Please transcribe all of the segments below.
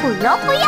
ぷよぷよ。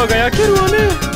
が焼けるわね。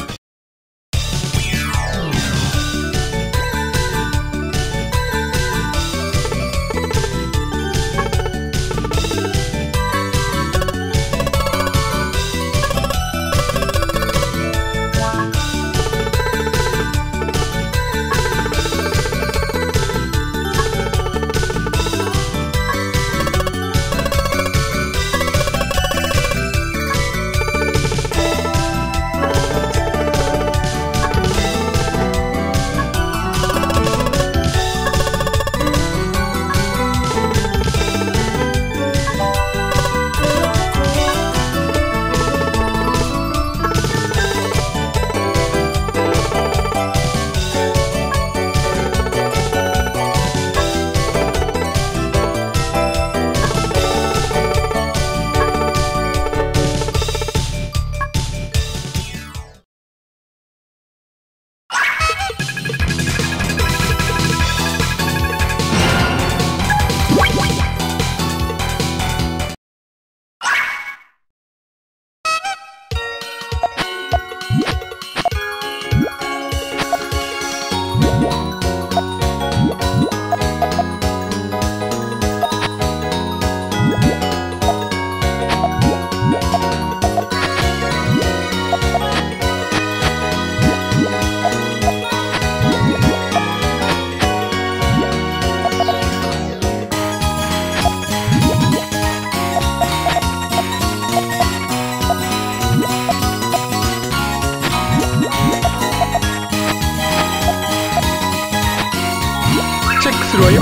チェックするわよ。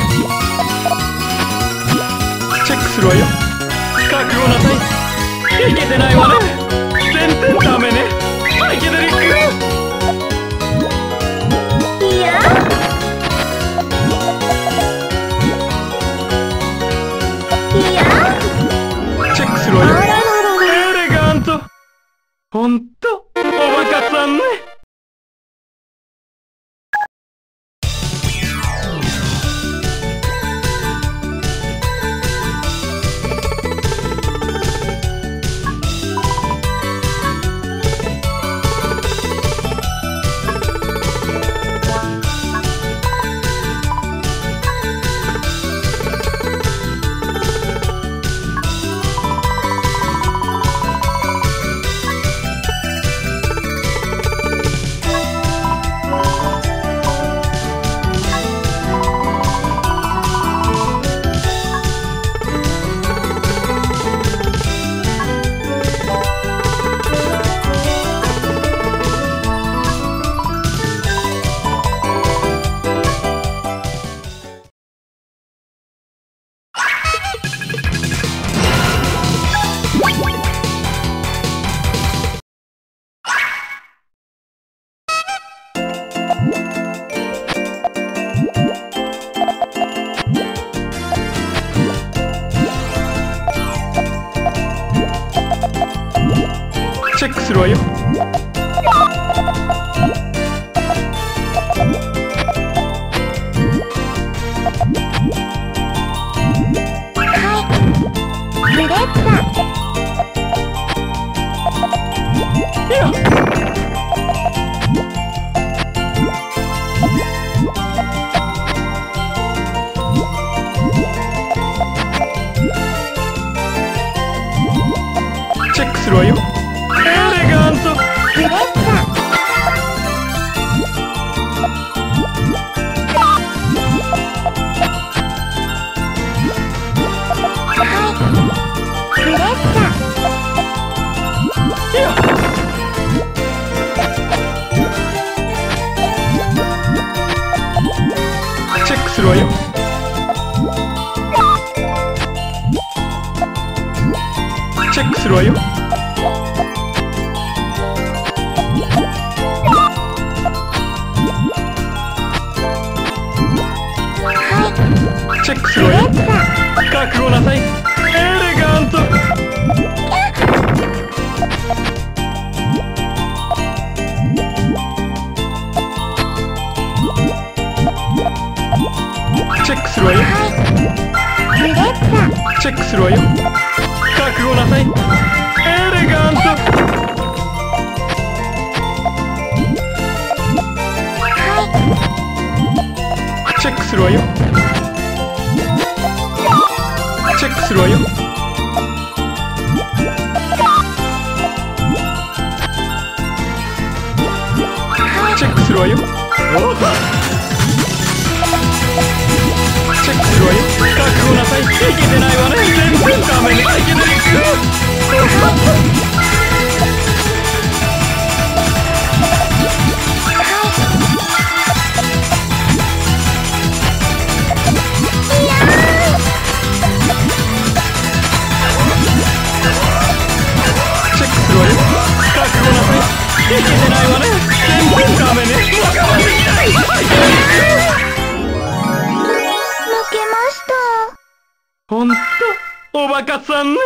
チェックするわよ。覚悟なさい。いけてないわね。全然ダメね。サイケデリック。いや。いや。チェックするわよ。エレガント。ほんとおバカさんね。チェックするわよ。フレッサ。いや、チェックするわよ。エレガント。フレッサ。フレッサ。いや、チェックするわよ。チェックするわよ。チェックするわよ。覚悟なさい。エレガント。チェックするわよ。フレッサ。チェックするわよ。覚悟なさい。エレガント。チェックするわよ。チェックするわよ。チェックするわよ。チェックするわよ。覚悟なさい。いけてないわね。全然ダメね。いけてる。チェックするわよ。覚悟なさい。いけてないわね。全然ダメね。我慢できない。負けました。ほんとおバカさんね。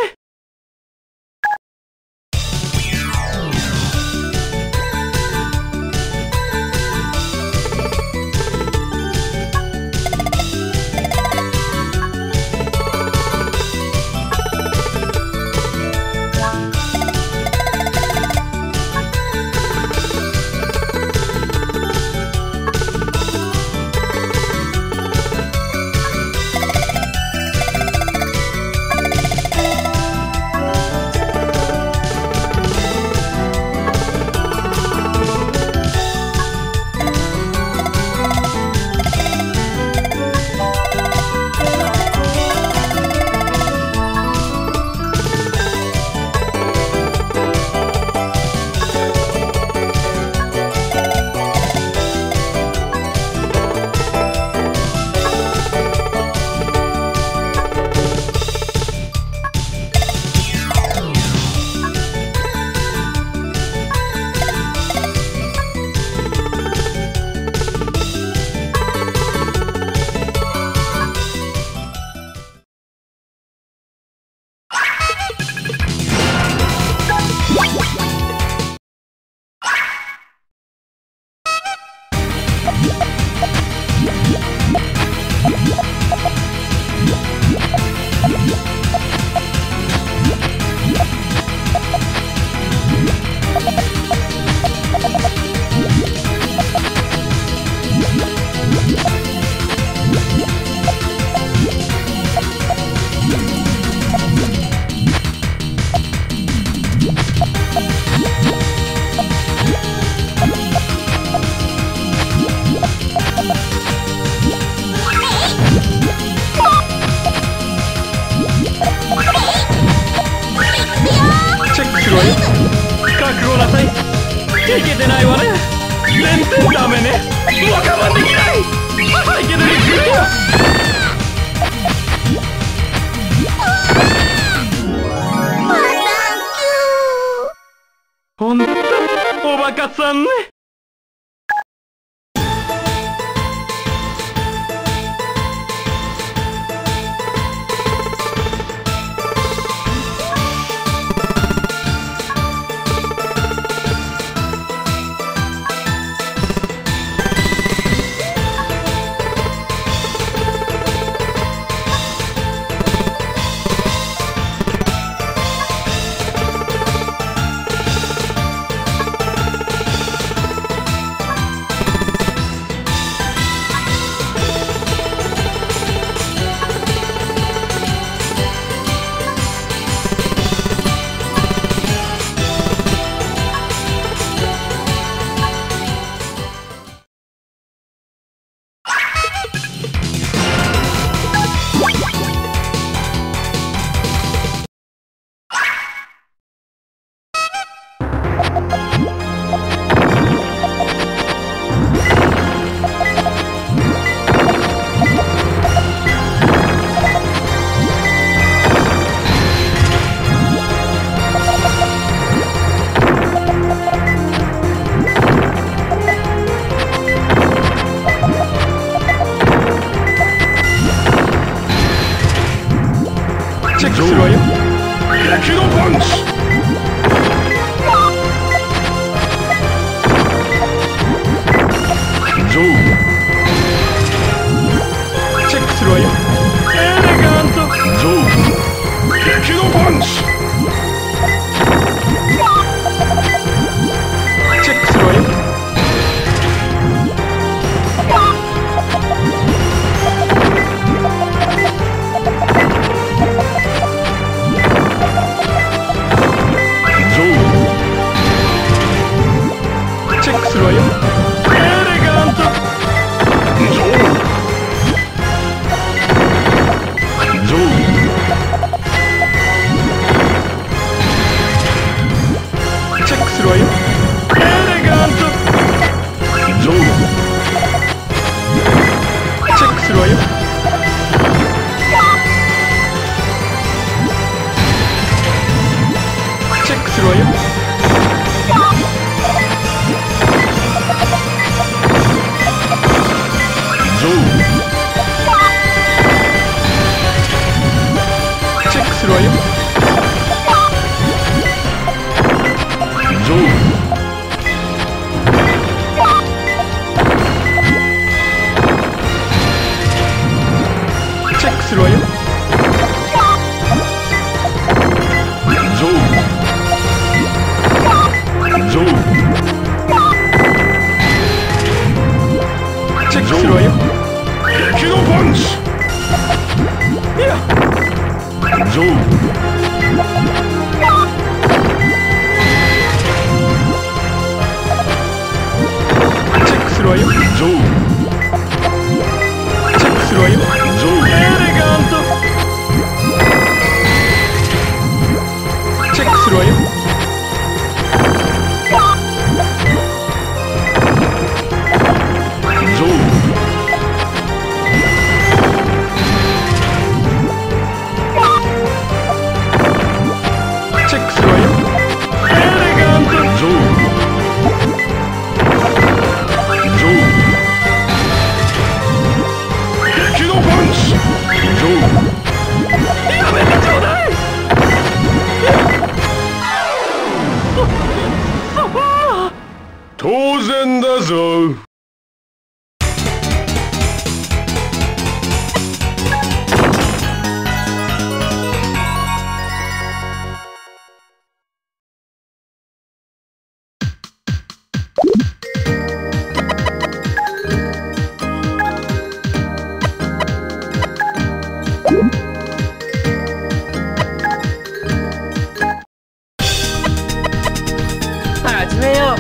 いけてないわね。全然ダメね。もう我慢できない。いけてるよ。ほんとおバカさんね。激怒パンチ。ゾウ。チェックするわよ。エレガント。ゾウ。激怒パンチ。チェックするわよ。ゾウ。チェックするわよ。エレガント。ゾウ。ゾウ。チェックするわよ。エレガント。ゾウ。チェックするわよ。チェックするわよ。ゾウ。チェックするわよ。ゾウ。チェックするわよ。ゾウ。ゾウ。チェックするわよ。激怒パンチ。いや。ゾウ。チェックするわよ。ゾウ。チェックするわよ。ゾウ。エレガント。チェックするわよ。ゾウ。チェックするわよ。エレガント。ゾウ。ゾウ。激怒パンチ。ゾウ。やめてちょうだい。当然だぞ。始めよう。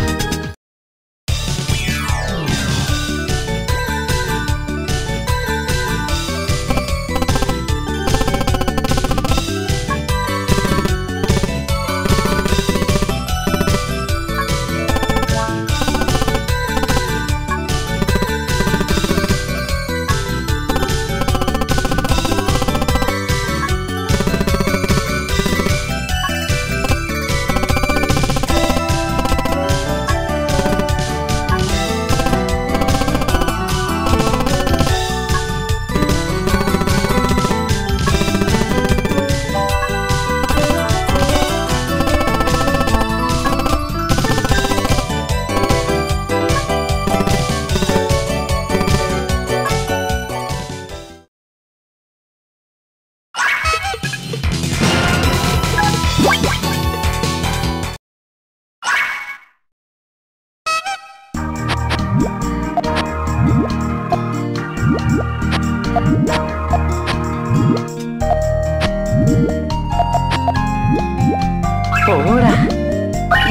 ほら、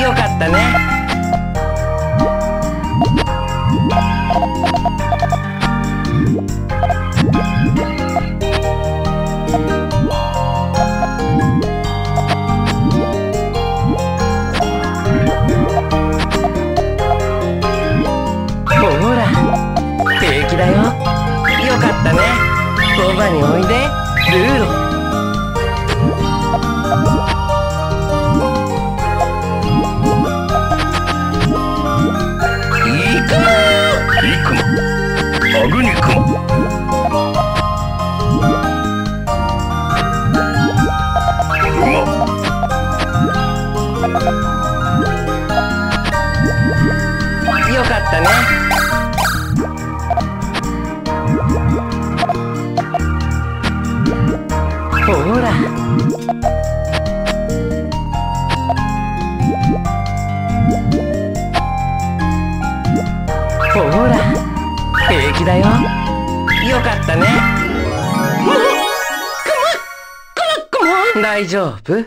よかったね。ほら、平気だよ。よかったね。そばにおいで、ルーロ。アグニクマ。馬。ほら、平気だよ。よかったね。大丈夫？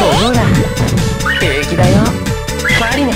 ほら、平気だよ。マリネ。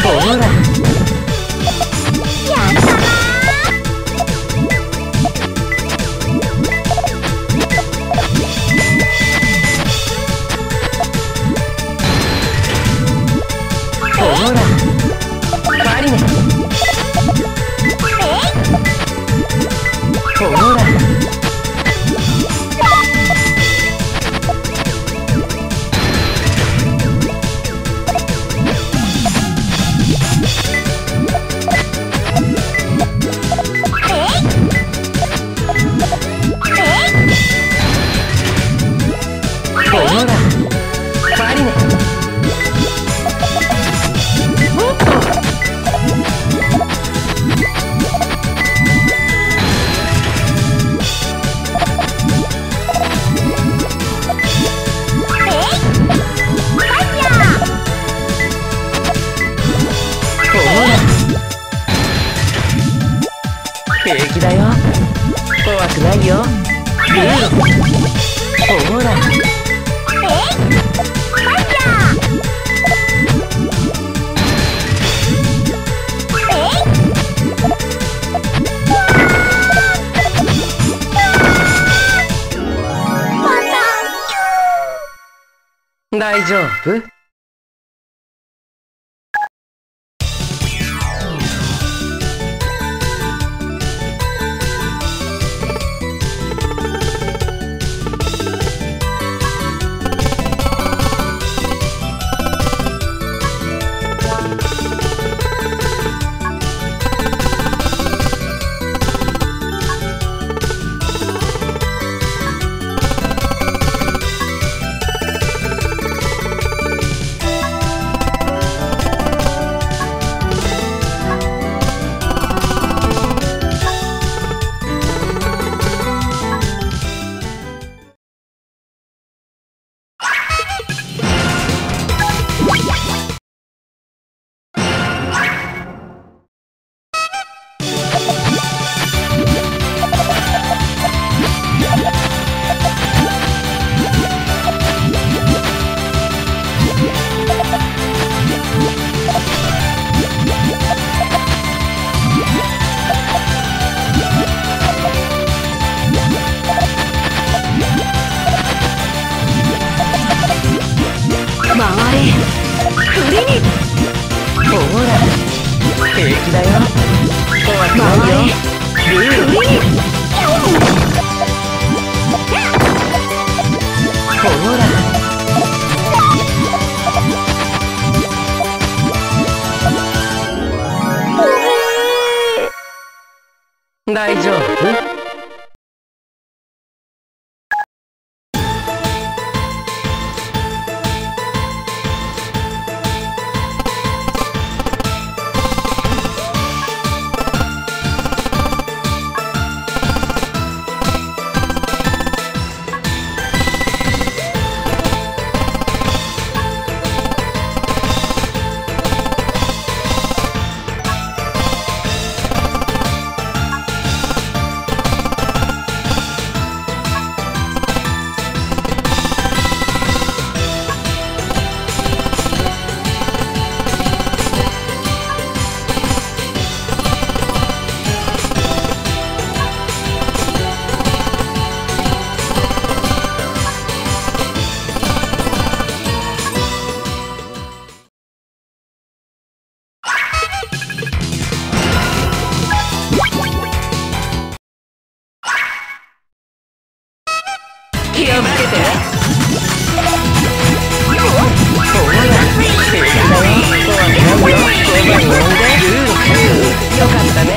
ほら。怖くないよ。ルーロ。ほら。大丈夫？大丈夫？気をつけて。よかったね。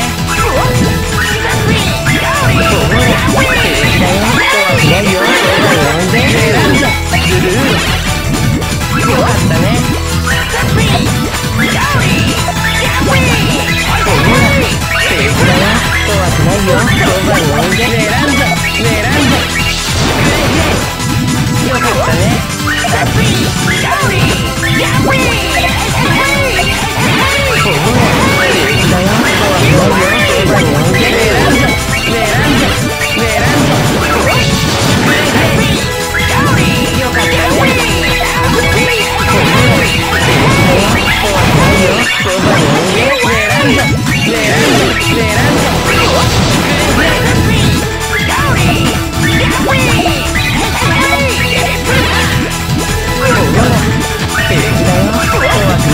怖く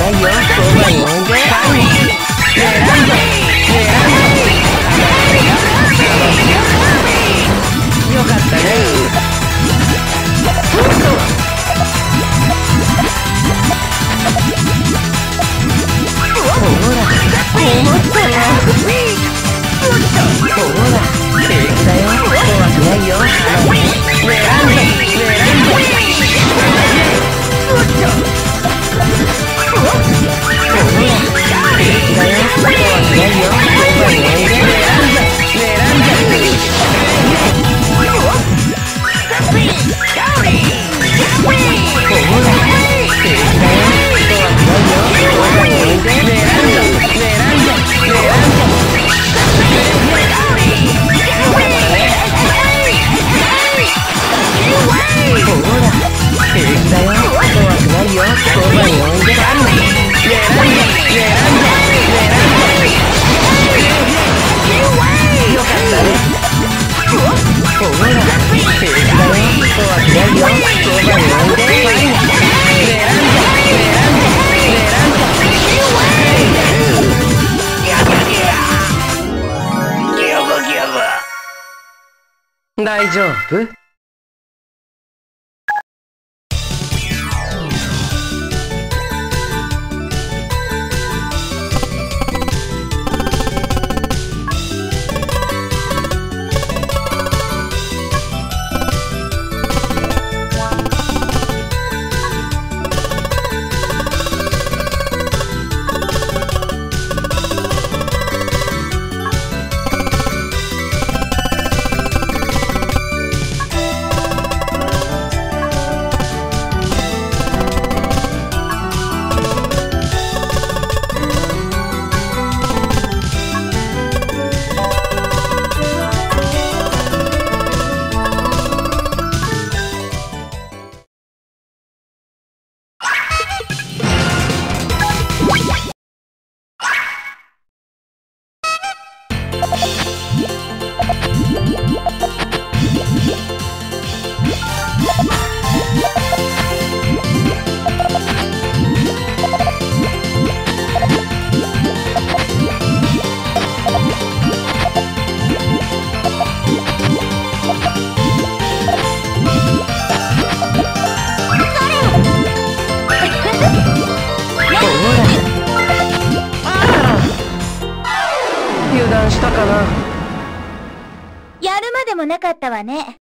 大丈夫？油断したかな。やるまでもなかったわね。